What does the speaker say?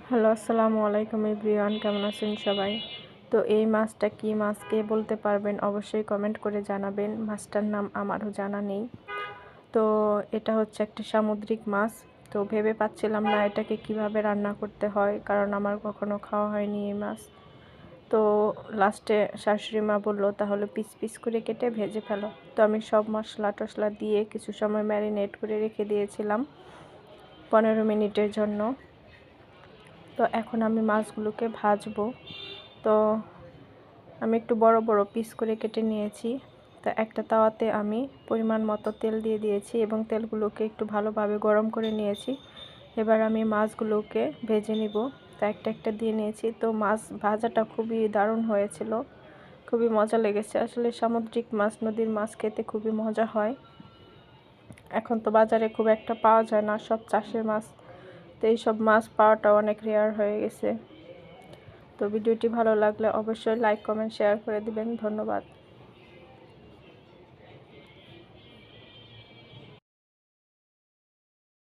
Hello, আসসালামু আলাইকুম everyone, কেমন আছেন সবাই? তো এই মাছটা কি মাছ, কে বলতে পারবেন? অবশ্যই কমেন্ট করে জানাবেন। মাছটার নাম আমারও জানা নেই। তো এটা হচ্ছে একটা সামুদ্রিক মাছ। তো ভেবে পাচ্ছিলাম না এটাকে কিভাবে রান্না করতে হয়, কারণ আমার কখনো খাওয়া হয়নি এই মাছ। তো লাস্টে শাশুড়ি মা বললো তাহলে পিস পিস করে কেটে ভেজে ফেলো। তো আমি সব মশলা টশলা দিয়ে কিছু সময় ম্যারিনেট করে রেখে দিয়েছিলাম 15 মিনিটের জন্য। তো এখন আমি মাছগুলোকে ভাজবো। তো আমি একটু বড় বড় পিস করে কেটে নিয়েছি। তো একটা তাওয়াতে আমি পরিমাণ মতো তেল দিয়ে দিয়েছি এবং তেলগুলোকে একটু ভালোভাবে গরম করে নিয়েছি। এবার আমি মাছগুলোকে ভেজে নিব। তো একটা একটা দিয়ে নিয়েছি। তো মাছ ভাজাটা খুবই দারুণ হয়েছিল, খুবই মজা লেগেছে। আসলে সামুদ্রিক মাছ, নদীর মাছ খেতে খুবই মজা হয়। এখন তো বাজারে খুব একটা পাওয়া যায় না, সব চাষের মাছ। তো এইসব মাছ পাওয়াটা অনেক রেয়ার হয়ে গেছে। তো ভিডিওটি ভালো লাগলে অবশ্যই লাইক, কমেন্ট, শেয়ার করে দিবেন। ধন্যবাদ।